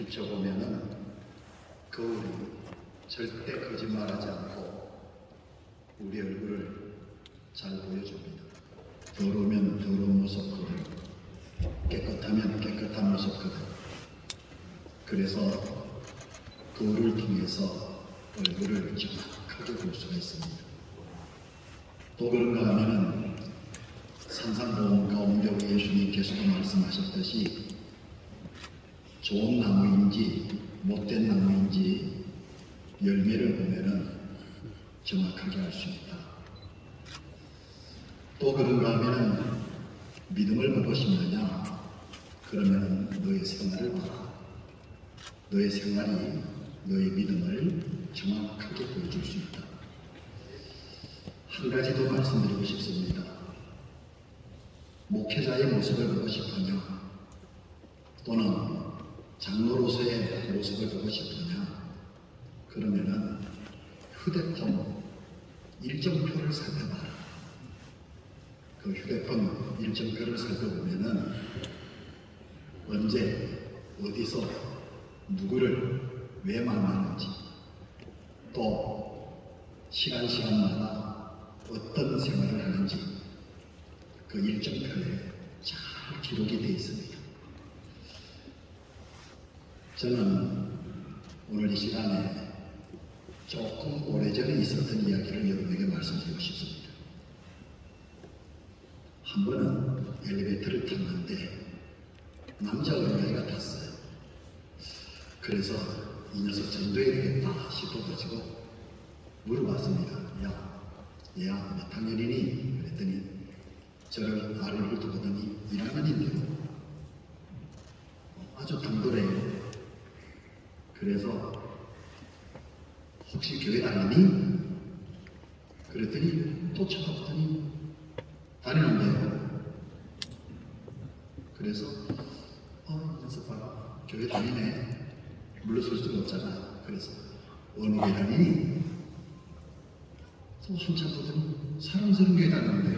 비춰보면은 거울이 절대 거짓말하지 않고 우리 얼굴을 잘 보여줍니다. 더러우면 더러운 모습 그대로, 깨끗하면 깨끗한 모습 그대로. 그래서 거울을 통해서 얼굴을 정확하게 볼 수가 있습니다. 또 그런가 하면은 산상보험 가운데 예수님께서도 말씀하셨듯이 좋은 나무인지 못된 나무인지 열매를 보면은 정확하게 알 수 있다. 또 그런가 하면은 믿음을 보고 싶느냐? 그러면은 너의 생활을 봐라. 너의 생활이 너의 믿음을 정확하게 보여줄 수 있다. 한 가지 더 말씀드리고 싶습니다. 목회자의 모습을 보고 싶으냐, 또는 장로로서의 모습을 보고 싶으냐, 그러면은 휴대폰 일정표를 살펴봐라. 그 휴대폰 일정표를 살펴보면은 언제 어디서 누구를 왜 만나는지, 또 시간마다 어떤 생활을 하는지 그 일정표에 잘 기록이 되어 있습니다. 저는 오늘 이 시간에 조금 오래전에 있었던 이야기를 여러분에게 말씀드리고 싶습니다. 한 번은 엘리베이터를 탔는데 남자 어린아이가 탔어요. 그래서 이 녀석 전도해야 되겠다 싶어가지고 물어봤습니다. 얘야 몇 학년이니? 그랬더니 저를 아래를 두고더니 1학년인데요. 아주 당돌해요. 그래서 혹시 교회 다니니? 그랬더니 또 쳐다보더니 다니는데요. 그래서 이 녀석 봐라, 교회 다니네. 물러설 수가 없잖아. 그래서 어느 교회 다니니? 또 한참 보더니 사랑스러운 교회 다니는데요.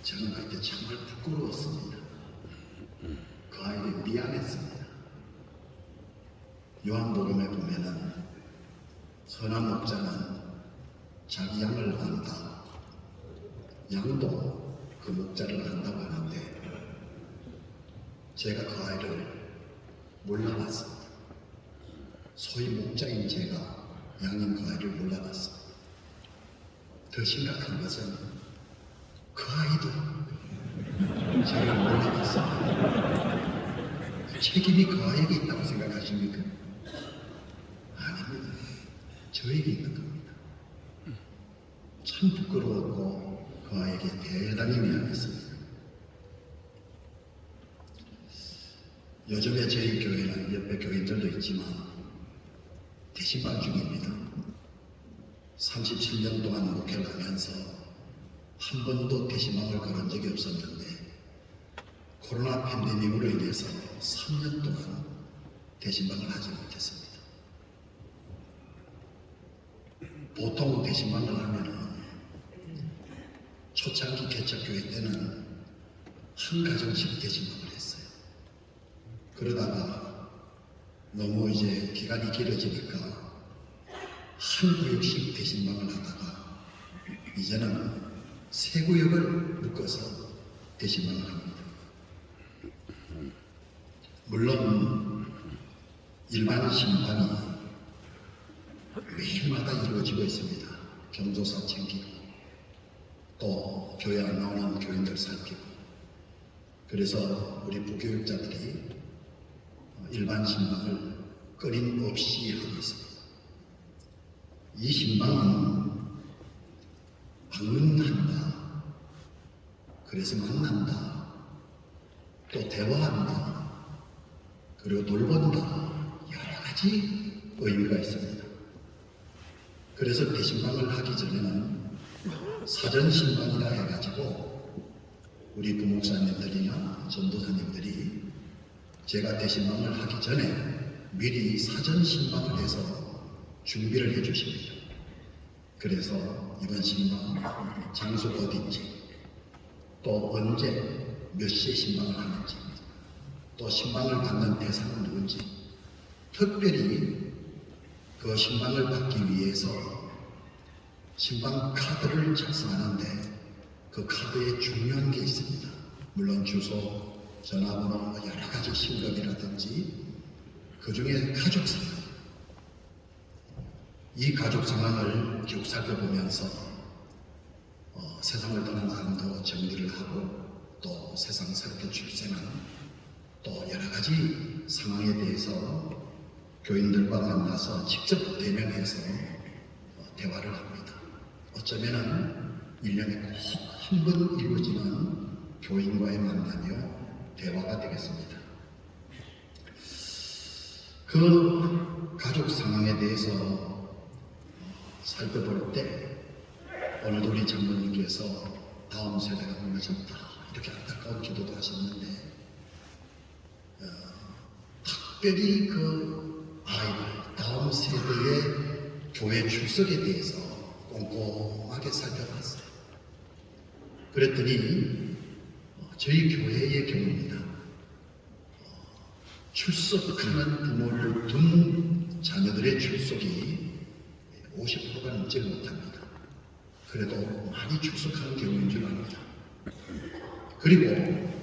저는 그때 정말 부끄러웠습니다. 그 아이를 미안했습니다. 요한복음에 보면은 선한 목자는 자기 양을 안다, 양도 그 목자를 안다고 하는데 제가 그 아이를 몰라봤습니다. 소위 목자인 제가 양인 그 아이를 몰라봤습니다. 더 심각한 것은 그 아이도 저를 몰라봤습니다. 그 책임이 그 아이에게 있다고 생각하십니까? 아닙니다. 저에게 있는 겁니다. 참 부끄러웠고 그 아이에게 대단히 미안했습니다. 요즘에 저희 교회는 옆에 교인들도 있지만 대신반 중입니다. 37년 동안 목회를 하면서 한 번도 대신방을 걸은 적이 없었는데 코로나 팬데믹으로 인해서 3년 동안 대신방을 하지 못했습니다. 보통 대신방을 하면은 초창기 개척교회 때는 한 가정씩 대신방을 했어요. 그러다가 너무 이제 기간이 길어지니까 한 구역씩 대신방을 하다가 이제는 세 구역을 묶어서 대신방을 합니다. 물론 일반 신방이 매일마다 이루어지고 있습니다. 경조사 챙기고 또 교회 안 나오는 교인들 살피고, 그래서 우리 부교육자들이 일반 신방을 끊임없이 하고 있습니다. 이 신방은 방문한다, 그래서 만난다, 또 대화한다, 그리고 돌본다, 여러 가지 의미가 있습니다. 그래서 대신방을 하기 전에는 사전신방이라 해가지고 우리 부목사님들이나 전도사님들이 제가 대신방을 하기 전에 미리 사전신방을 해서 준비를 해주십니다. 그래서 이번 신방 장소가 어딘지, 또 언제 몇 시에 신방을 하는지, 또 신방을 받는 대상은 누군지, 특별히 그 신방을 받기 위해서 신방 카드를 작성하는데 그 카드에 중요한 게 있습니다. 물론 주소, 전화번호, 여러 가지 신급이라든지 그 중에 가족 상황, 이 가족 상황을 쭉 살펴보면서 세상을 떠난 사람도 정리를 하고 또 세상 새롭게 출생한 또 여러 가지 상황에 대해서 교인들과 만나서 직접 대면해서 대화를 합니다. 어쩌면 1년에 꼭 한 번 이루어지는 교인과의 만남이요 대화가 되겠습니다. 그 가족 상황에 대해서 살펴볼 때 오늘도 우리 장로님께서 다음 세대가 무너졌다 이렇게 안타까운 기도도 하셨는데 특별히 그 아이들 다음 세대의 교회 출석에 대해서 꼼꼼하게 살펴봤어요. 그랬더니 저희 교회의 경우입니다. 출석하는 부모를 둔 자녀들의 출석이 50%가 넘지 못합니다. 그래도 많이 출석하는 경우인 줄 압니다. 그리고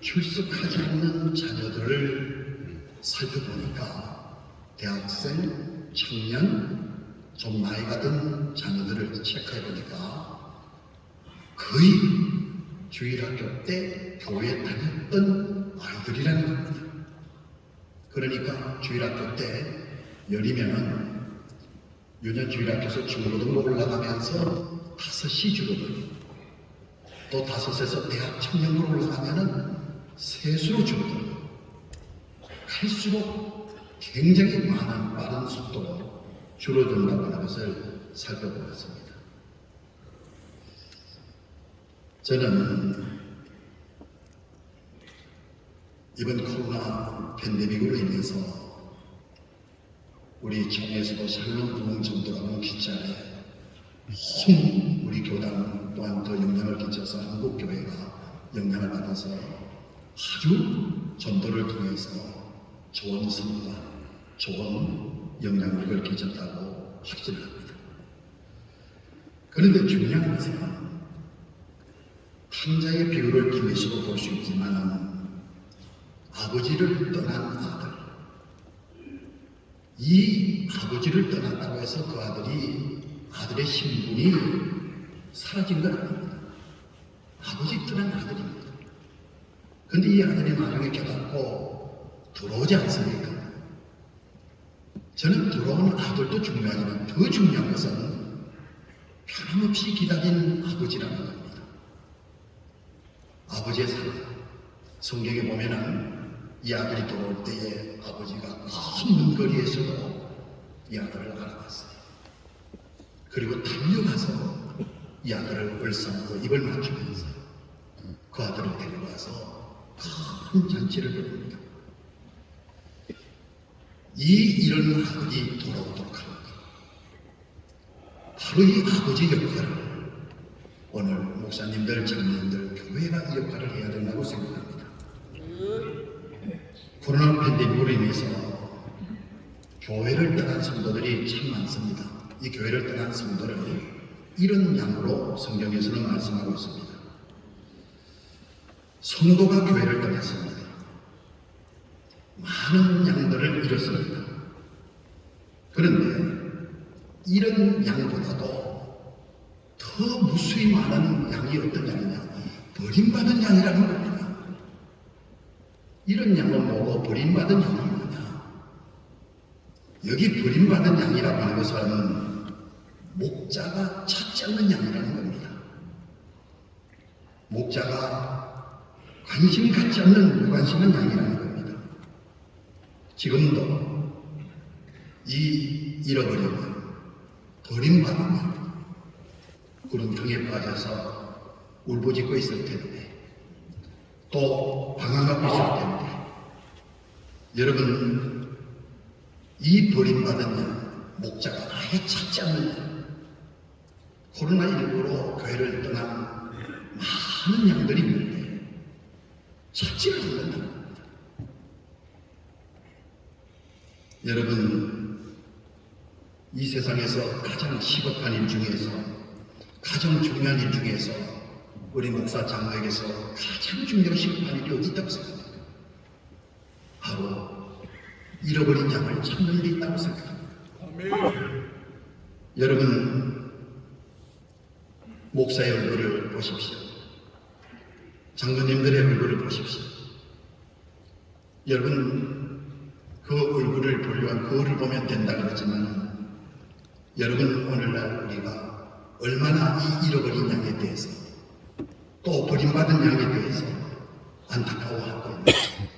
출석하지 않는 자녀들을 살펴보니까 대학생, 청년, 좀 나이가 든 자녀들을 체크해보니까 거의 주일학교 때 교회에 다녔던 아이들이라는 겁니다. 그러니까 주일학교 때 열리면은 유년 주일학교에서 중고등부 올라가면서 5시 주거든. 또 5에서 대학 청년부로 올라가면은 세수로 주거든. 갈수록 굉장히 많은 빠른 속도로 줄어든다고 하는 것을 살펴보았습니다. 저는 이번 코로나 팬데믹으로 인해서 우리 청에서도 샬롬 부흥 전도라는 기자에 온 우리 교단 또한 더 영향을 끼쳐서 한국교회가 영향을 받아서 아주 전도를 통해서 좋은 성과, 좋은 영향력을 끼쳤다고 확신을 합니다. 그런데 중요한 것은 한자의 비유를 기회수로 볼 수 있지만 아버지를 떠난 아들, 이 아버지를 떠났다고 해서 그 아들의 신분이 사라진 건 아닙니다. 아버지 떠난 아들입니다. 그런데 이 아들이 나중에 깨닫고 들어오지 않습니까? 저는 들어온 아들도 중요하지만 더 중요한 것은 변함없이 기다린 아버지라는 겁니다. 아버지의 사랑. 성경에 보면은 이 아들이 돌아올 때에 아버지가 먼 거리에서도 이 아들을 알아봤어요. 그리고 달려가서 이 아들을 얼싸안고 입을 맞추면서 그 아들을 데려가서 큰 잔치를 벌입니다. 이런 아들이 돌아오도록 하는 것. 바로 이 아버지 역할을 오늘 목사님들, 장로님들, 교회가 이 역할을 해야 된다고 생각합니다. 코로나 팬데믹으로 인해서 교회를 떠난 성도들이 참 많습니다. 이 교회를 떠난 성도를 이런 양으로 성경에서는 말씀하고 있습니다. 성도가 교회를 떠났습니다. 많은 양들을 잃었습니다. 그런데 이런 양보다도 더 무수히 많은 양이 어떤 양이냐? 버림받은 양이라는 겁니다. 이런 양은 뭐고 버림받은 양은 뭐냐? 여기 버림받은 양이라고 하는 것은 목자가 찾지 않는 양이라는 겁니다. 목자가 관심 갖지 않는 무관심한 양이라는 겁니다. 지금도 이 잃어버리면 버림받으면 구름통에 빠져서 울부짖고 있을 텐데 또 방황하고 있을 텐데 여러분 이 버림받은 양 목자가 아예 찾지 않는 양 코로나19로 교회를 떠난 많은 양들이 있는데 찾지를 않는다는 겁니다. 여러분, 이 세상에서 가장 시급한 일 중에서, 가장 중요한 일 중에서 우리 목사 장로에게서 가장 중요한 시급한 일이 어디 있다고 생각합니까? 바로 잃어버린 양을 찾는 데 있다고 생각합니다. 여러분, 목사의 얼굴을 보십시오. 장로님들의 얼굴을 보십시오. 여러분, 그 얼굴을 보려면 그거를 보면 된다 그러지만, 여러분, 오늘날 우리가 얼마나 이 잃어버린 양에 대해서, 또 버림받은 양에 대해서 안타까워하고 있는지.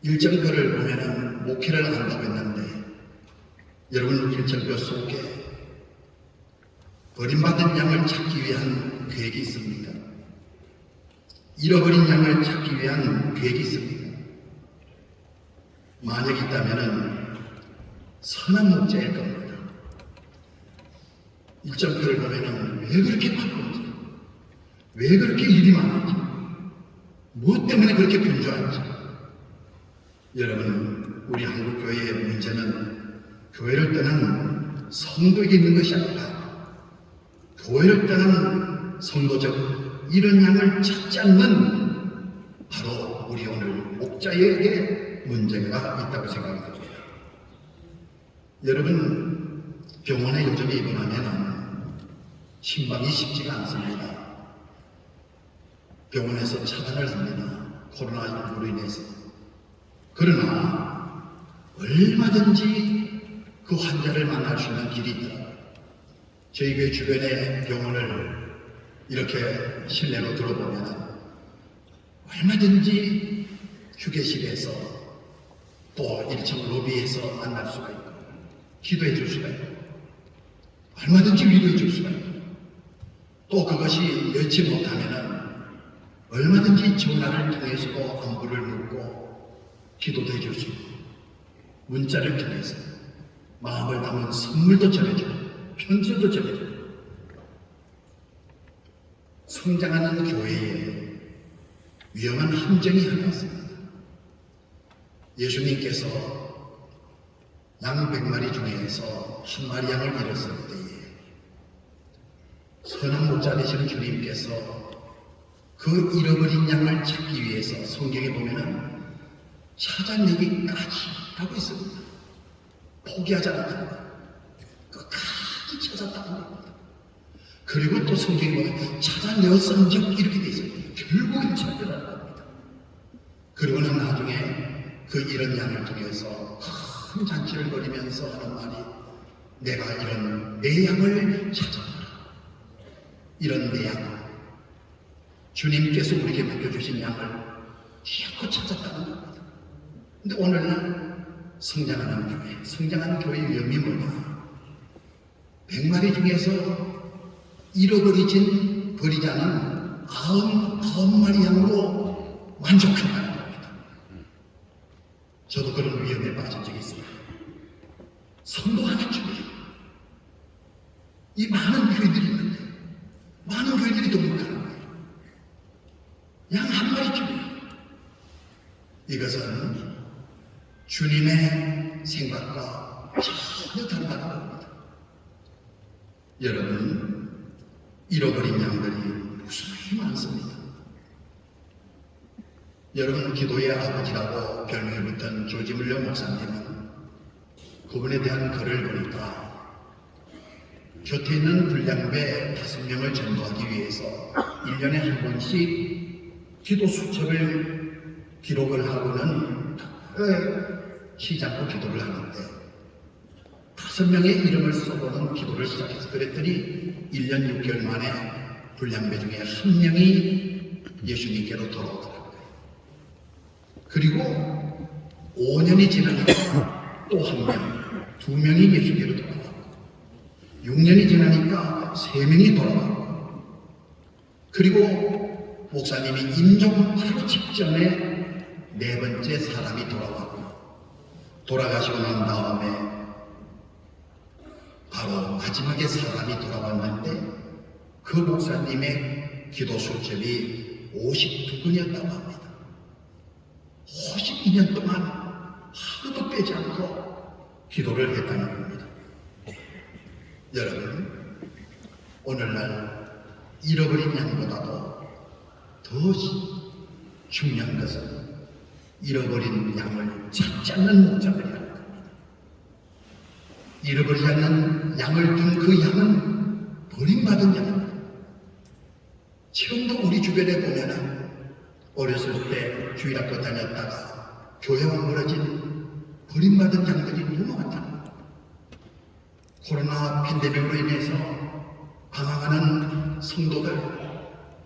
일정표를 보면은 목회를 한다고 했는데, 여러분, 일정표 속에 버림받은 양을 찾기 위한 계획이 있습니다. 잃어버린 양을 찾기 위한 계획이 있습니다. 만약 있다면은 선한 목자일 겁니다. 일정표를 보면은 왜 그렇게 바쁜지, 왜 그렇게 일이 많은지, 무엇 때문에 그렇게 분주한지. 여러분, 우리 한국 교회의 문제는 교회를 떠난 성도에게 있는 것이 아니라, 교회를 떠난 성도적 이런 양을 찾지 않는 바로 우리 오늘 목자에게 문제가 있다고 생각이 듭니다. 여러분, 병원에 요즘에 입원하면 신방이 쉽지가 않습니다. 병원에서 차단을 합니다. 코로나19로 인해서. 그러나 얼마든지 그 환자를 만날 수 있는 길이 있더라고요. 저희 교회 주변의 병원을 이렇게 실내로 들어보면 얼마든지 휴게실에서 또 1층 로비에서 만날 수가 있고, 기도해 줄 수가 있고, 얼마든지 위로해 줄 수가 있고, 또 그것이 여치 못하면 얼마든지 전화를 통해서도 안부를 묻고 기도도 해줄 수 있고, 문자를 통해서 마음을 담은 선물도 전해주고 편지도 전해주고. 성장하는 교회에 위험한 함정이 하나 있습니다. 예수님께서 양 100마리 중에서 한 마리 양을 잃었을 때에 선한 목자 되시는 주님께서 그 잃어버린 양을 찾기 위해서 성경에 보면은 찾아내기까지 하고 있습니다. 포기하지 않았답니다. 끝까지 찾았다는 겁니다. 그리고 또 성경에 보면 찾아내었은즉 이렇게 돼 있어요. 결국은 찾더라는 겁니다. 그리고는 나중에 그 잃은 양을 통해서 큰 잔치를 벌이면서 하는 말이, 내가 이런 내 양을 찾아보라. 이런 내 양, 주님께서 우리에게 맡겨주신 양을 기어코 찾았다는 겁니다. 근데 오늘날 성장하는 교회, 성장하는 교회의 위험이 뭐냐? 100마리 중에서 잃어버리진 버리지 않은 99마리 양으로 만족한다는 겁니다. 저도 그런 위험에 빠진 적이 있습니다. 선도하는 중에 이 많은 교회들이 있는데, 많은 교회들이 동역하는 거예요. 양 한 마리 중에. 이것은 주님의 생각과 전혀 다르다는 겁니다. 여러분, 잃어버린 양들이 무수히 많습니다. 여러분, 기도의 아버지라고 별명을 붙은 조지 물려 목사님은 그분에 대한 글을 보니까 곁에 있는 불량배 5명을 전도하기 위해서 1년에 한 번씩 기도 수첩을 기록을 하고는 쉬지 않고 기도를 하는데, 5명의 이름을 써보는 기도를 시작해서 그랬더니 1년 6개월 만에 불량배 중에 1명이 예수님께로 돌아오더라고요. 그리고 5년이 지나니까 또 1명, 2명이 예수님께로 돌아오고, 6년이 지나니까 3명이 돌아오고, 그리고 목사님이 임종 바로 직전에 4번째 사람이 돌아왔고, 돌아가시고 난 다음에 바로 마지막에 사람이 돌아왔는데 그 목사님의 기도 수첩이 52건이었다고 합니다. 52년 동안 하루도 빼지 않고 기도를 했다는 겁니다. 여러분, 오늘날 잃어버린 양보다도 더 중요한 것은 잃어버린 양을 찾지 않는 목자들이라는 겁니다. 잃어버리지 않는 양을 둔 그 양은 버림받은 양입니다. 지금도 우리 주변에 보면은 어렸을 때 주일학교 다녔다가 교회와 멀어진 버림받은 양들이 너무 많다. 코로나 팬데믹으로 인해서 방황하는 성도들,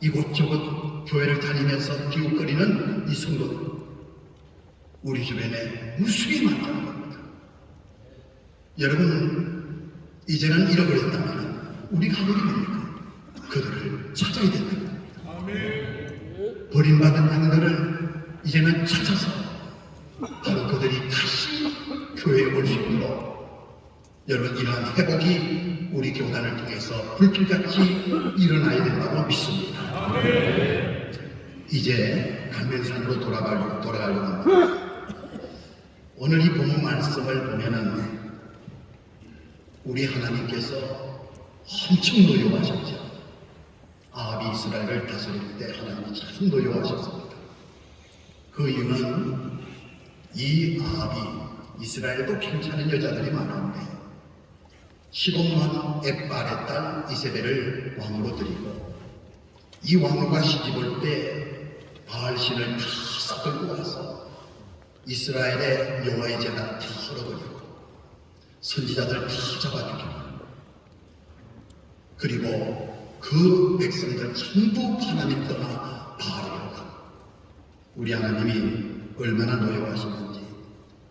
이곳저곳 교회를 다니면서 기웃거리는 이 성도들, 우리 주변에 무수히 많다는 겁니다. 여러분, 이제는 잃어버렸다면 우리가 할 일이 뭡니까? 그들을 찾아야 된다. 버림받은 양들을 이제는 찾아서 바로 그들이 다시 교회에 올 수 있도록 여러분, 이러한 회복이 우리 교단을 통해서 불길같이 일어나야 된다고 믿습니다. 이제 감면산으로 돌아가려고 합니다. 오늘 이 본문 말씀을 보면은 우리 하나님께서 엄청 노여워하셨죠. 아합이 이스라엘을 다스릴 때 하나님이 참 노여워하셨습니다. 그 이유는 이 아합이, 이스라엘도 괜찮은 여자들이 많은데 시돈왕 엣발의 딸 이세벨을 왕으로 들이고 이 왕과 시집올 때 바알신을 다 싹들고 와서 이스라엘의 여호와의 제단을 다 헐어버리고 선지자들 다 잡아주기로, 그리고 그 백성들 전부 하나님 떠나 바알에로 가고, 우리 하나님이 얼마나 노여워하시는지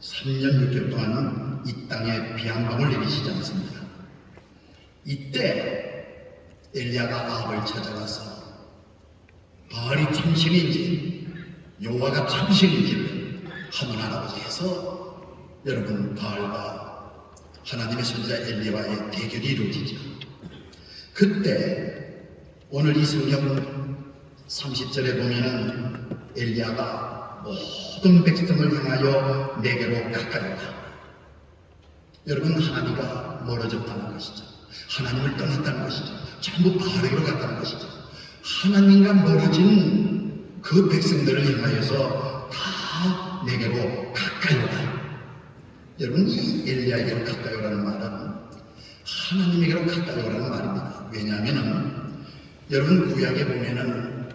3년 6개월 동안 이 땅에 비 한 방울 내리시지 않습니다. 이때 엘리야가 아합을 찾아가서 바알이 참신인지 여호와가 참신인지를 하문하라고 해서 여러분, 바알과 하나님의 선지자 엘리야와의 대결이 이루어지죠. 그때 오늘 이 성경 30절에 보면은 엘리야가 모든 백성을 향하여 내게로 가까이 와. 여러분, 하나님과 멀어졌다는 것이죠. 하나님을 떠났다는 것이죠. 전부 바알에게로 갔다는 것이죠. 하나님과 멀어진 그 백성들을 향하여서 다 내게로 가까이 와. 여러분, 이 엘리야에게로 가까이 오라는 말은 하나님에게로 가까이 오라는 말입니다. 왜냐하면 여러분, 구약에 보면은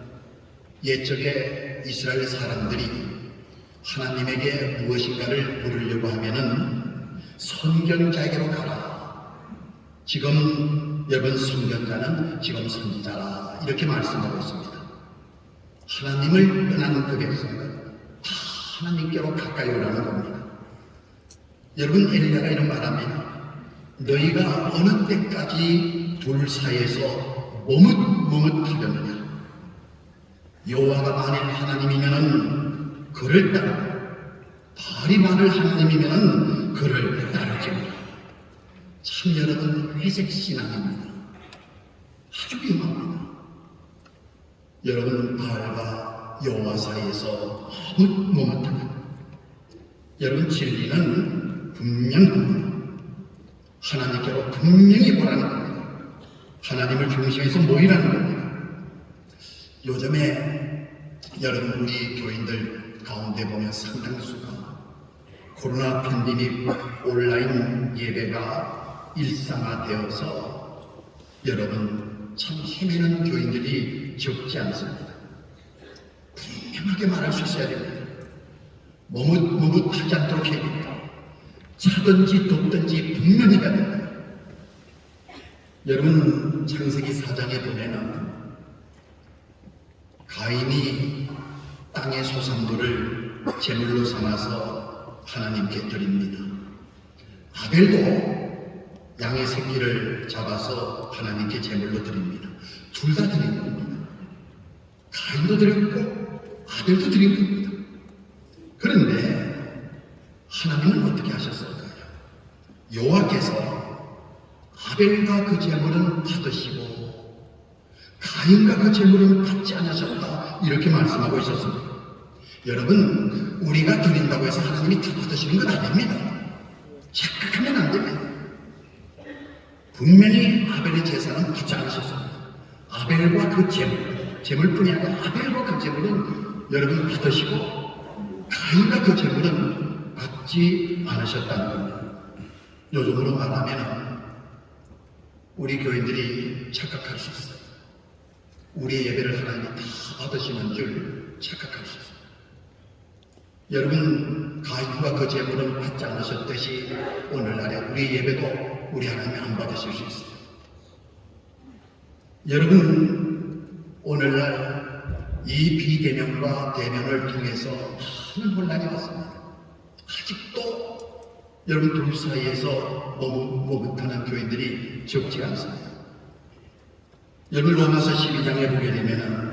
옛적에 이스라엘 사람들이 하나님에게 무엇인가를 물으려고 하면은 선견자에게로 가라. 지금 여러분, 선견자는 지금 선지자라, 이렇게 말씀하고 있습니다. 하나님을 떠나는 그 백성들 다 하나님께로 가까이 오라는 겁니다. 여러분, 엘리야가 이런 말합니다. 너희가 어느 때까지 둘 사이에서 머뭇머뭇하려느냐? 여호와가 만일 하나님이면은 그를 따르고 바알이 만일 하나님이면은 그를 따르지. 참, 여러분, 회색 신앙입니다. 아주 위험합니다. 여러분, 바알과 여호와 사이에서 머뭇머뭇하다. 여러분, 진리는 분명합니다. 하나님께로 분명히 보라는 겁니다. 하나님을 중심에서 모이라는 겁니다. 요즘에 여러분, 우리 교인들 가운데 보면 상당수가 코로나 팬데믹 온라인 예배가 일상화되어서 여러분, 참 헤매는 교인들이 적지 않습니다. 분명하게 말할 수 있어야 됩니다. 머뭇머뭇하지 않도록 해야 됩니다. 차든지 덥든지 분명히 해야 됩니다. 여러분, 창세기 4장에 보면은 가인이 땅의 소산물을 제물로 삼아서 하나님께 드립니다. 아벨도 양의 새끼를 잡아서 하나님께 제물로 드립니다. 둘 다 드린 겁니다. 가인도 드렸고 아벨도 드린 겁니다. 그런데 하나님은 어떻게 하셨을까요? 여호와께서 아벨과 그 제물은 받으시고 가인과 그 제물은 받지 않으셨다 이렇게 말씀하고 있었습니다. 여러분, 우리가 드린다고 해서 하나님이 다 받으시는 건 아닙니다. 착각하면 안 됩니다. 분명히 아벨의 제사는 받지 않으셨습니다. 아벨과 그 제물뿐이 아니라 아벨과 그 제물은 여러분 받으시고 가인과 그 제물은 받지 않으셨다는 겁니다. 요즘으로 말하면 우리 교인들이 착각할 수 있어요. 우리의 예배를 하나님이 다 받으시는 줄 착각할 수 있어요. 여러분, 가인과 그 제물은 받지 않으셨듯이 오늘날에 우리 예배도 우리 하나님이 안 받으실 수 있어요. 여러분, 오늘날 이 비대면과 대면을 통해서 많은 혼란이 왔습니다. 아직도 여러분 둘 사이에서 머뭇하는 교인들이 적지 않습니다. 여러분, 로마서 12장에 보게 되면은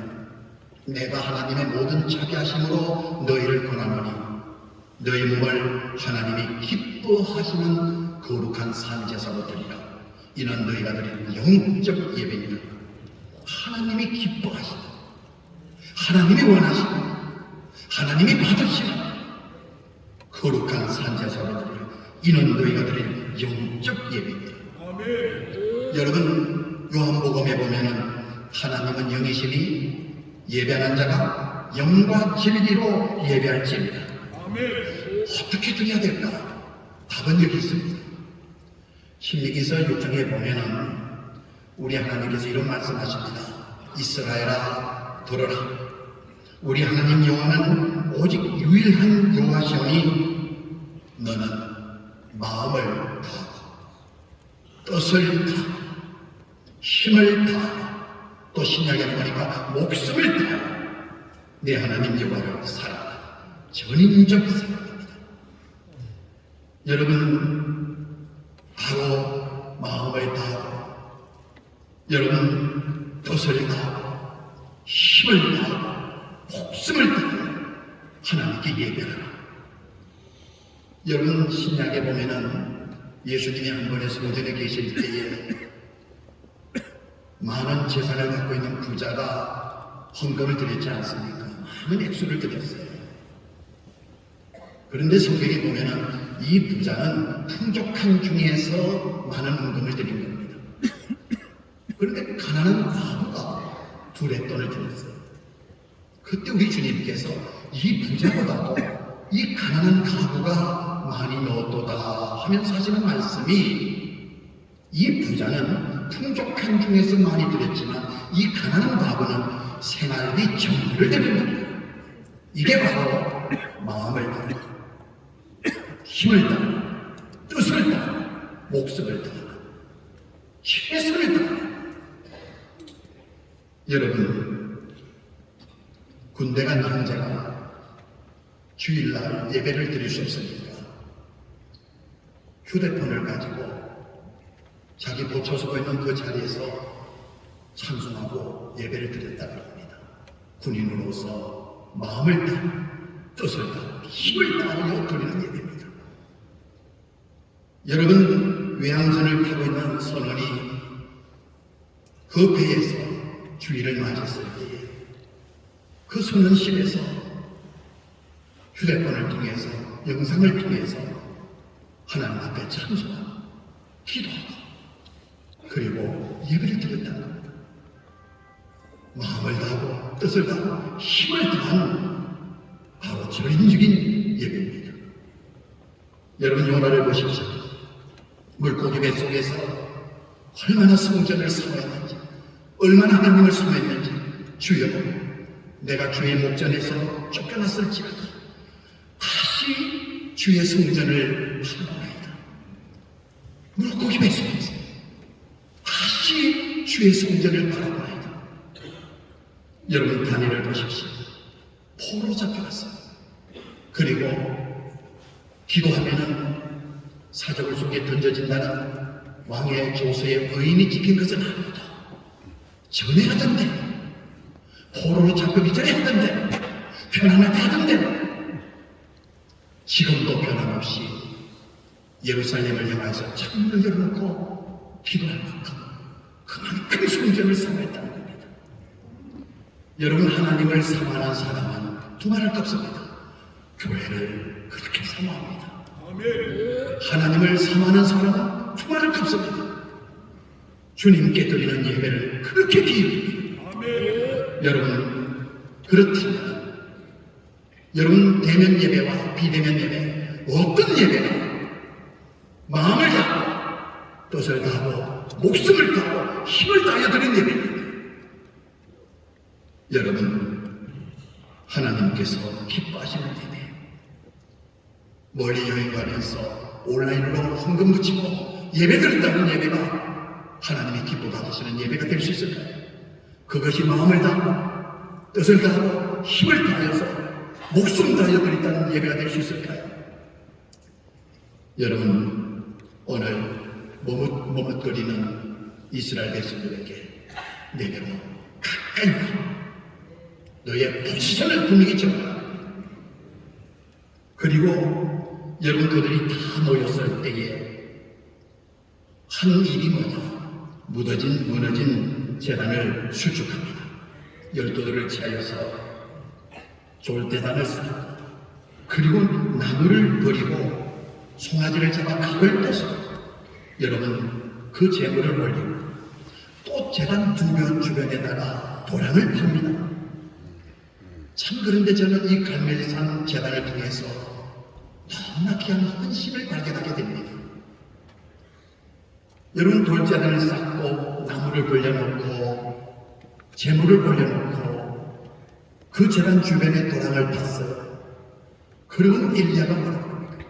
내가 하나님의 모든 자비하심으로 너희를 권하노니 너희 몸을 하나님이 기뻐하시는 거룩한 산제사로 드리라. 이는 너희가 드리는 영적 예배니라. 하나님이 기뻐하시는, 하나님이 원하시는, 하나님이 받으시는 거룩한 산제사로 드리라. 이는 너희가 드리는 영적 예배니라. 아멘. 여러분, 요한복음에 보면은 하나님은 영이시니 예배하는 자가 영과 진리로 예배할지니라. 아멘. 어떻게 드려야 될까? 답은 여기 있습니다. 신명기서 6장에 보면은 우리 하나님께서 이런 말씀하십니다. 이스라엘아 들어라. 우리 하나님 여호와는 오직 유일한 여호와시오니 너는 마음을 다하고 뜻을 다하고 힘을 다하고 또 신약에 보니까 목숨을 다하고 내 하나님 여호와를 사랑하라. 전인적 사랑입니다. 여러분, 바로 마음을 다하고 여러분 뜻을 다하고 힘을 다하고 목숨을 다하고 하나님께 예배하라. 여러분, 신약에 보면은 예수님이 한 번에 성전에 계실 때에 많은 재산을 갖고 있는 부자가 헌금을 드렸지 않습니까? 많은 액수를 드렸어요. 그런데 성경에 보면은 이 부자는 풍족한 중에서 많은 헌금을 드린 겁니다. 그런데 가난한 과부가 두레돈을 드렸어요. 그때 우리 주님께서 이 부자보다도 이 가난한 과부가 많이 넣었도다 하면서 하시는 말씀이, 이 부자는 풍족한 중에서 많이 드렸지만 이 가난한 과부는 생활비 전부를 드린 겁니다. 이게 바로 마음을 다하고 힘을 다하고 뜻을 다하고 목숨을 다하고 최선을 다하고. 여러분, 군대 간 형제가 주일날 예배를 드릴 수 없으니까 휴대폰을 가지고 자기 보초 서고 있는 그 자리에서 찬송하고 예배를 드렸다고 합니다. 군인으로서 마음을 다하고 뜻을 다하고 힘을 다하여 드리는 예배입니다. 여러분, 외항선을 타고 있는 선원이 그 배에서 주일을 맞았을 때에 그 선원실에서 휴대폰을 통해서 영상을 통해서 하나님 앞에 찬송하고 기도하고 그리고 예배를 드렸다는 겁니다. 마음을 다하고 뜻을 다하고 힘을 다한 바로 전인적인 예배입니다. 여러분, 요나를 보십시오. 물고기 뱃속에서 얼마나 성전을 사모했는지, 얼마나 하나님을 사모했는지, 주여 내가 주의 목전에서 쫓겨났을지라도 다시 주의 성전을 바라보나이다. 물고기 뱃속에서 다시 주의 성전을 바라보나이다. 여러분, 다니엘을 보십시오. 포로 잡혀갔어요. 그리고 기도하면은 사적을 속에 던져진다는 왕의 조서에 의인이 찍힌 것은 아무도 전에 하던데, 포로로 잡히기 전에 하던데, 편안하게 하던데, 지금도 변함없이 예루살렘을 향해서 창문을 열어놓고 기도할 만큼 그만큼 성전을 사모했다는 겁니다. 여러분, 하나님을 사모하는 사람은 두말할 것 없습니다. 교회를 그렇게 사모합니다. 하나님을 사모하는 사람은 두말할 것 없습니다. 주님께 드리는 예배를 그렇게 기입니다. 여러분, 그렇다면 여러분, 대면 예배와 비대면 예배, 어떤 예배나 마음을 다하고 뜻을 다하고 목숨을 다하고 힘을 다하여 드리는 예배입니다. 여러분, 하나님께서 기뻐하시는 예배, 멀리 여행 가면서 온라인으로 헌금 붙이고 예배 드린다는 예배가 하나님이 기뻐 받으시는 예배가 될 수 있을까요? 그것이 마음을 다하고 뜻을 다하고 힘을 다하여서 목숨 다하여 드린다는 예배가 될 수 있을까요? 여러분, 오늘 머뭇거리는 이스라엘 백성들에게 내게로 가까이 와 너의 포지션을 분명히 정하라. 그리고 여러분, 그들이 다 모였을 때에 한 일이 뭐냐? 무너진 제단을 수축합니다. 12돌을 취하여서 졸대단을 쌓고 그리고 나무를 버리고 송아지를 잡아 각을 떠서 여러분, 그 제물을 올리고 또 제단 주변에다가 도랑을 팝니다. 참, 그런데 저는 이 갈멜산 제단을 통해서 너무나 귀한 헌신을 발견하게 됩니다. 여러분, 돌제단을 쌓고 나무를 벌려놓고 제물을 벌려놓고 그 제단 주변에 도랑을 팠어요. 그러면 엘리야가 뭐라고 합니까?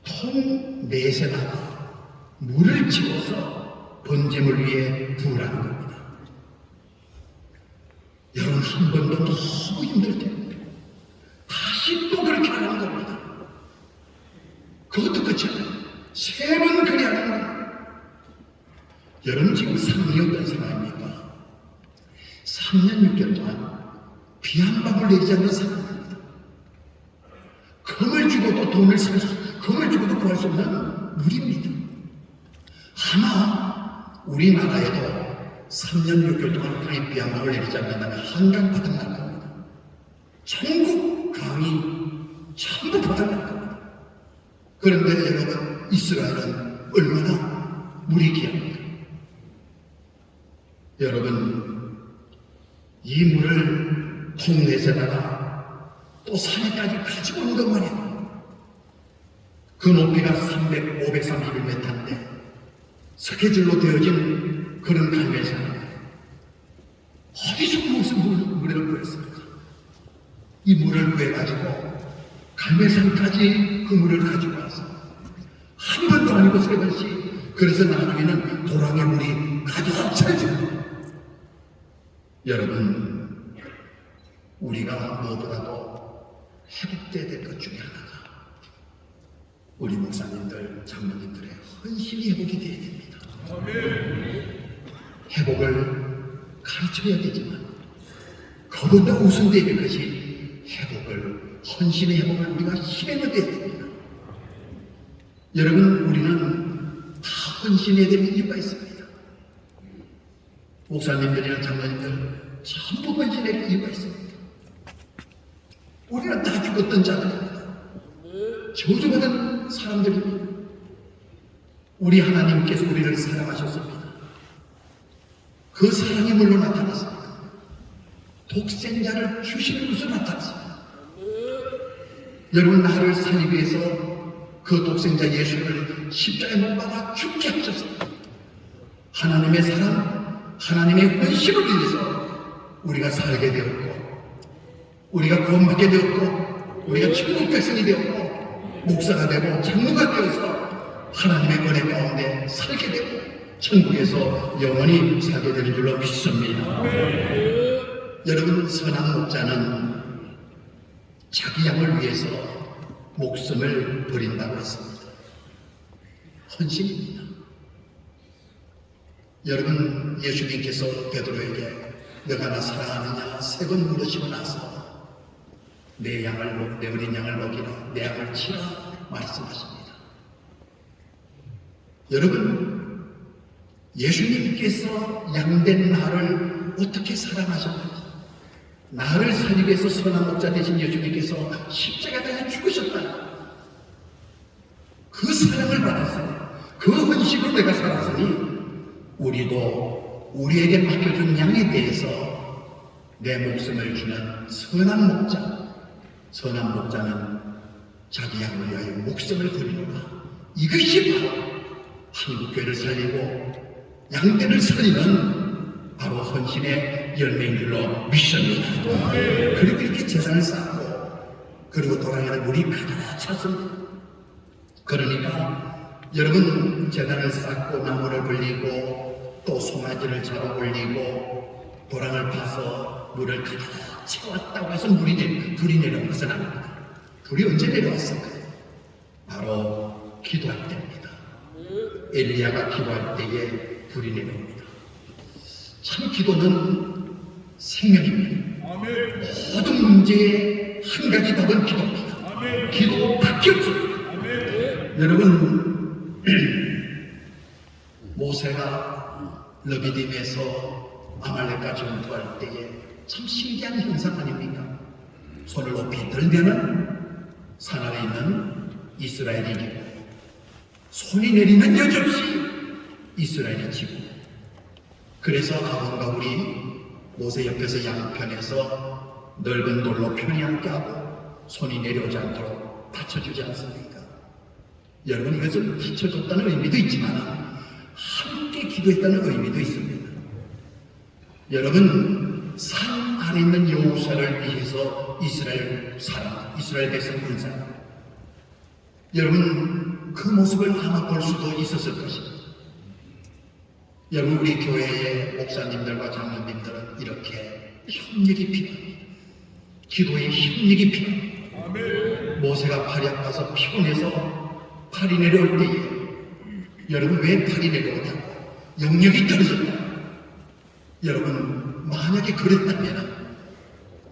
통 넷에다가 물을 채워서 번제물 위에 부으라는 겁니다. 여러분, 한 번도 너무 힘들 텐데 다시 또 그렇게 하는 겁니다. 그것도 끝이 아니에요. 3번 그리 하는 겁니다. 여러분, 지금 상황이 어떤 상황입니까? 3년 6개월 동안 비 한 방울 내리지 않는 상황입니다. 금을 주고도 돈을 사서 금을 주고도 구할 수 없는 물입니다. 아마 우리나라에도 3년 6개월 동안 강에 비 한 방울 내리지 않는다면 한강 바닥날 겁니다. 전국 강이 전부 바닥날 겁니다. 그런데 여러분, 이스라엘은 얼마나 물이 귀합니까? 여러분, 이 물을 통넷에다가 또 산에까지 가지고 오는 것만이에요. 그 높이가 531m인데 스케줄로 되어진 그런 갈멜산, 어디서 무슨 물을 구했습니까? 이 물을 구해가지고 갈멜산까지 그 물을 가지고 와서 한 번도 아니고 3번씩, 그래서 나중에는 도랑의 물이 가득 차지고. 여러분, 우리가 무엇보다도 회복돼야 될 것 중에 하나가 우리 목사님들, 장로님들의 헌신이 회복이 되어야 됩니다. 회복을 가르쳐야 되지만 그보다 우선되어야 될 것이 회복을, 헌신의 회복을 우리가 실행해야 됩니다. 여러분, 우리는 다 헌신해야 될 이유가 있습니다. 목사님들이나 장로님들 전부 헌신해야 될 이유가 있습니다. 우리는 다 죽었던 자들입니다. 저주받은 사람들입니다. 우리 하나님께서 우리를 사랑하셨습니다. 그 사랑이 물로 나타났습니다. 독생자를 주시는 것으로 나타났습니다. 여러분, 나를 살리기 위해서 그 독생자 예수를 십자가에 못 박아 죽게 하셨습니다. 하나님의 사랑, 하나님의 헌신을 위해서 우리가 살게 되었고, 우리가 구원받게 되었고, 우리가 천국 백성이 되었고, 목사가 되고 장로가 되어서 하나님의 은혜 가운데 살게 되고 천국에서 영원히 살게 되는 줄로 믿습니다. 여러분, 선한 목자는 자기 양을 위해서 목숨을 버린다고 했습니다. 헌신입니다. 여러분, 예수님께서 베드로에게 너가 나 사랑하느냐 3번 물으시고 나서 내 어린 양을 먹이라, 내 양을 치라 말씀하십니다. 여러분, 예수님께서 양된 나를 어떻게 사랑하셨는지, 나를 살리기 위해서 선한 목자 되신 예수님께서 십자가에 죽으셨다. 그 사랑을 받았으니, 그 헌신으로 내가 살았으니, 우리도 우리에게 맡겨준 양에 대해서 내 목숨을 주는 선한 목자, 선한 목자는 자기 양을 위하여 목숨을 버리노라. 이것이 바로 한국교회를 살리고 양떼를 살리는 바로 헌신의 열매인 줄로 믿습니다. 그리고 이렇게 재산을 쌓고 그리고 돌아가는 물이 가득 찼습니다. 그러니까 여러분, 재단을 쌓고 나무를 불리고 또 송아지를 잡아 올리고 도랑을 파서 물을 가득 채웠다고 해서 불이 내려온 것은 아닙니다. 불이 언제 내려왔을까요? 바로 기도할 때입니다. 엘리야가 기도할 때에 불이 내려옵니다. 참 기도는 생명입니다. 모든 문제의 한 가지 답은 기도입니다. 기도밖에 없습니다. 여러분, 모세가 르비딤에서 아말렉과 전투할 때에 참 신기한 현상 아닙니까? 손을 높이 들면은 산 아래 있는 이스라엘이 이기고, 손이 내리면 여지없이 이스라엘이 지고, 그래서 아론과 우리 모세 옆에서 양편에서 넓은 돌로 편히 앉게 하고 손이 내려오지 않도록 받쳐주지 않습니까? 여러분, 이것은 받쳐줬다는 의미도 있지만 함께 기도했다는 의미도 있습니다. 여러분, 산 아래 있는 여호사를 위해서 이스라엘 백성 군사, 여러분 그 모습을 아마 볼 수도 있었을 것입니다. 여러분, 우리 교회의 목사님들과 장로님들은 이렇게 협력이 필요합니다. 기도에 협력이 필요합니다. 모세가 팔이 아파서 피곤해서 팔이 내려올 때에, 여러분 왜 팔이 내려오냐고, 영역이 떨어졌다. 여러분, 만약에 그랬다면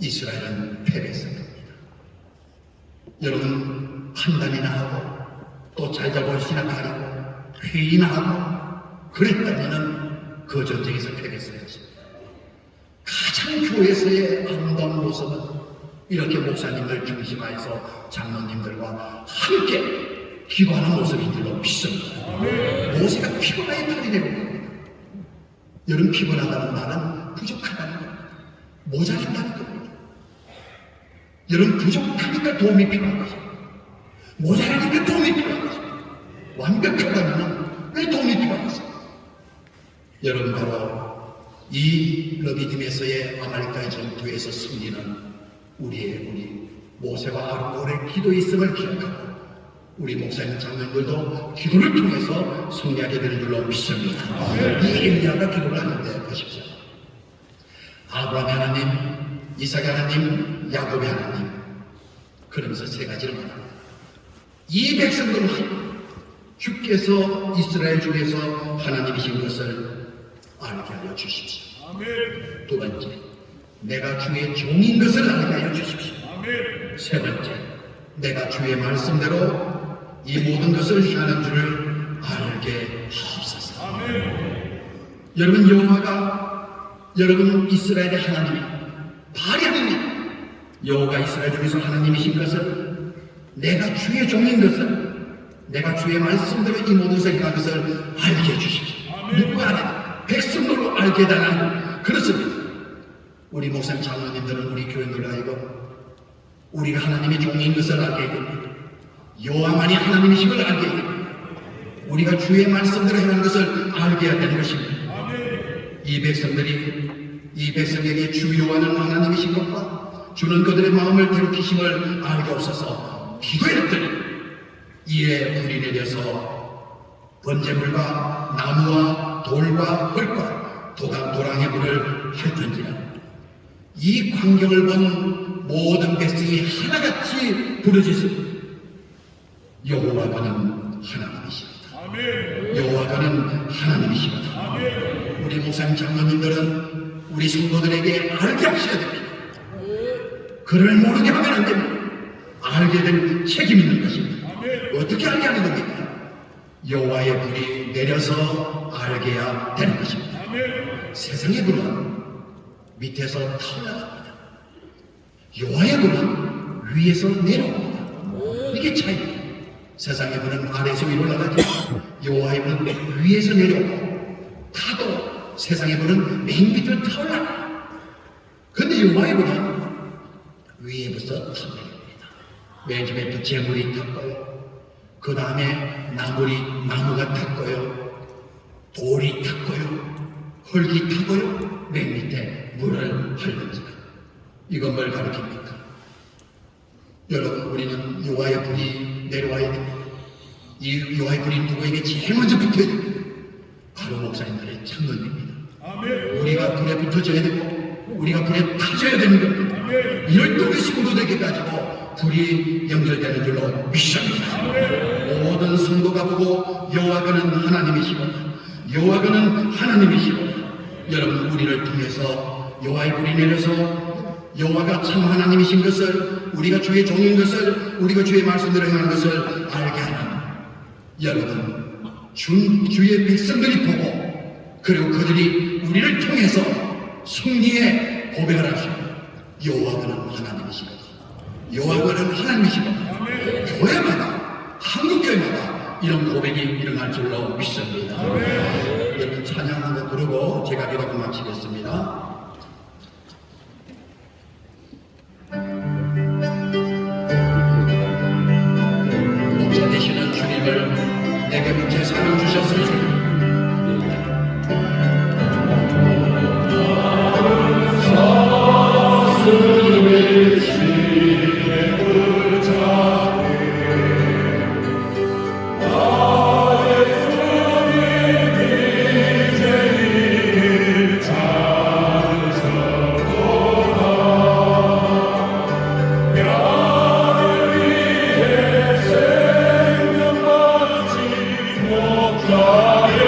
이스라엘은 패배했을 겁니다. 여러분, 판단이나 하고 또 잘자볼시나 가리고 회의나 하고 그랬다면 그 전쟁에서 패배했을 것입니다. 가장 교회에서의 아름다운 모습은 이렇게 목사님들 중심하여서 장로님들과 함께 기도하는 모습인 줄로 믿습니다. 모세가 피곤하게 팔이 내려온 겁니다. 여러분, 피곤하다는 말은 부족하다는 겁니다. 모자란다는 겁니다. 여러분, 부족하니까 도움이 필요한 것입니다. 모자라니까 도움이 필요한 것입니다. 완벽하다면 왜 도움이 필요한 것입니다? 여러분, 바로 이 르비딤에서의 아말렉과의 전투에서 승리는 우리 모세와 아론의 기도에 있음을 기억하고 우리 목사님 장로님들도 기도를 통해서 승리하게 되는 줄로 믿습니다. 이 엘리야가 기도를 하는데 보십시오. 아브라함 하나님, 이삭 하나님, 야곱의 하나님, 그러면서 세 가지를 말합니다. 이 백성들은 주께서 이스라엘 중에서 하나님이신 것을 알게 하여 주십시오. 두 번째, 내가 주의 종인 것을 알게 하여 주십시오. 세 번째, 내가 주의 말씀대로 이 모든 것을 행하는 줄을 알게 하옵소서. 여러분, 여호와가 여러분 이스라엘의 하나님, 바알의 하나님, 여호와가 이스라엘 중에서 하나님이신 것을, 내가 주의 종인 것을, 내가 주의 말씀대로 이 모든 것을 행하는 것을 알게 해주십시오. 누구가 알아야 돼? 백성들로 알게 되는, 그렇습니다. 우리 목사님 장로님들은 우리 교인들로 하여금 우리가 하나님의 종인 것을 알게 됩니다. 여호와만이 하나님이신 걸 알게 됩니다. 우리가 주의 말씀대로 행하는 것을 알게 해야 되는 것입니다. 이 백성에게 주 여호와는 하나님이신 것과 주는 그들의 마음을 괴롭히심을 알게 없어서 기도했더니 이에 불이 내려서 번제물과 나무와 돌과 흙과 도랑의 물을 핥은지라. 이 광경을 본 모든 백성이 하나같이 부르짖습니다. 여호와는 하나님이십니다. 여호와는 하나님이십니다. 우리 목사님 장로님들은 우리 성도들에게 알게 하셔야 됩니다. 그를 모르게 하면 안 됩니다. 알게 될 책임이 있는 것입니다. 어떻게 알게 하는 겁니까? 여호와의 불이 내려서 알게 해야 되는 것입니다. 세상의 불은 밑에서 타올라갑니다. 여호와의 불은 위에서 내려옵니다. 이게 차이. 세상의 불은 아래에서 위로 올라가지 여호와의 불은 위에서 내려오고 타도 세상의 불은 맨 밑으로 타올라가. 근데 여호와의 불은 위에부터 타올라갑니다. 맨 처음에 재물이 탔고요. 그 다음에 나무가 탔고요. 돌이 탔고요. 흙이 타고요. 맨 밑에 물을 흘립니다. 이건 뭘 가르칩니까? 여러분, 우리는 여호와의 불이 내려와야 됩니다. 이 여호와의 불이 누구에게 제일 먼저 붙어야 됩니다. 바로 목사님들의 창문입니다. 우리가 불에 붙어져야 되고 우리가 불에 타져야 되는 겁니다. 이럴 때 우리 성도들에게 가지고 불이 연결되는 줄로 믿습니다. 모든 성도가 보고 여호와는 하나님이시고 여호와는 하나님이시고 여러분, 우리를 통해서 여호와의 불이 내려서 여호와가 참 하나님이신 것을, 우리가 주의 종인 것을, 우리가 주의 말씀대로 행하는 것을 알게 하는 여러분, 주의 백성들이 보고 그리고 그들이 우리를 통해서 승리의 고백을 하십니다. 여호와는 하나님이시거든. 여호와는 하나님이시거든. 교회마다, 한국교회마다 이런 고백이 일어날 줄로 믿습니다. 여러분, 찬양 한번 부르고 제가 기도를 마치겠습니다. 목자 되시는 주님을 내게 목재산을 주셨으니 목자의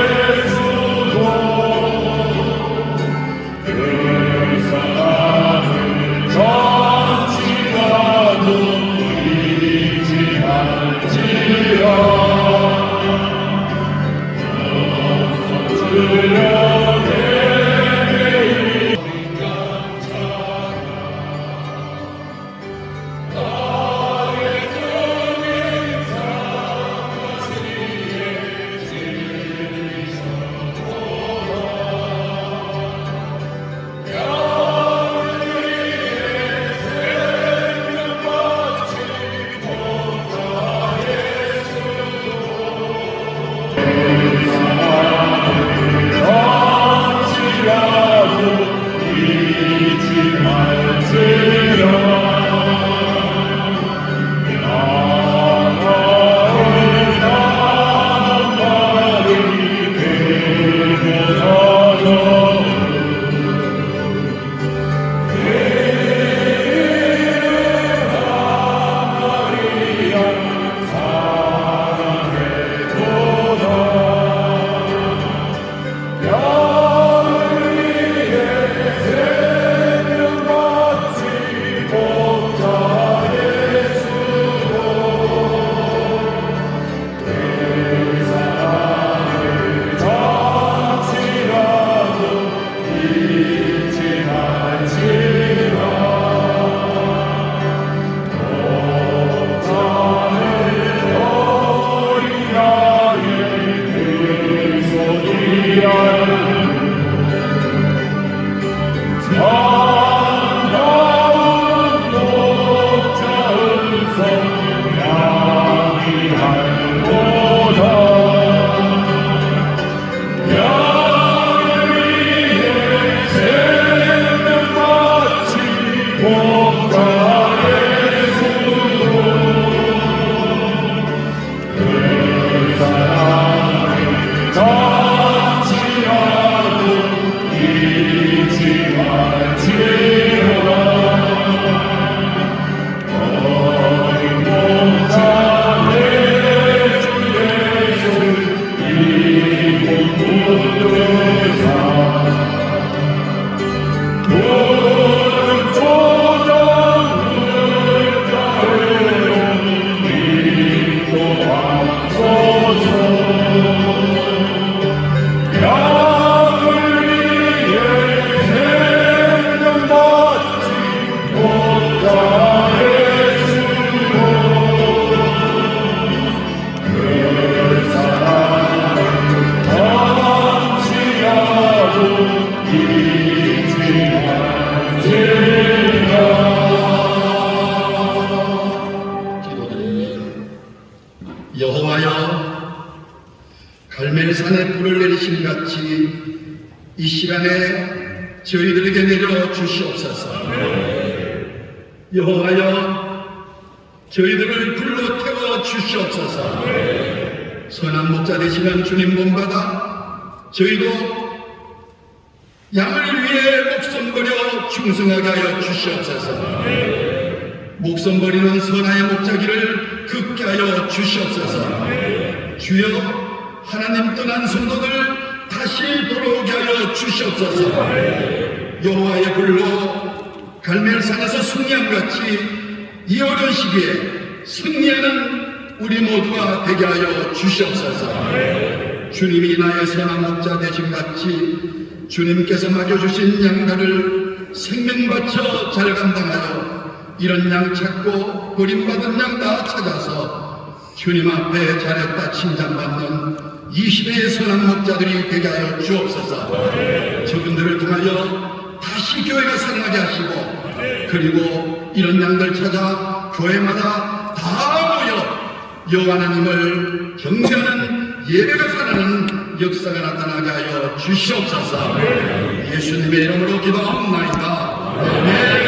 여호와여, 갈멜산에 불을 내리신 같이 이 시간에 저희들에게 내려 주시옵소서. 여호와여, 저희들을 불로 태워 주시옵소서. 선한 목자 되시는 주님 본받아 저희도 양을 위해 목숨 버려 충성하게 하여 주시옵소서. 목숨 버리는 선하의 목자기를 긋게 하여 주시옵소서. 주여, 하나님 떠난 성도들 다시 돌아오게 하여 주시옵소서. 여호와의 불로 갈멜산에서 승리함같이 이 어려운 시기에 승리하는 우리 모두가 되게 하여 주시옵소서. 주님이 나의 선한 목자 되심같이 주님께서 맡겨주신 양들을 생명 바쳐 잘 감당하여 이런 양 찾고 버림받은 양 다 찾아서 주님 앞에 잘했다 칭찬받는 20대의 선한 목자들이 되게 하여 주옵소서. 저분들을 통하여 다시 교회가 살아나게 하시고, 그리고 이런 양들 찾아 교회마다 다 모여 여호와 하나님을 경배하는 예배가 살아나는 역사가 나타나게 하여 주시옵소서. 예수님의 이름으로 기도하옵나이다. 아멘.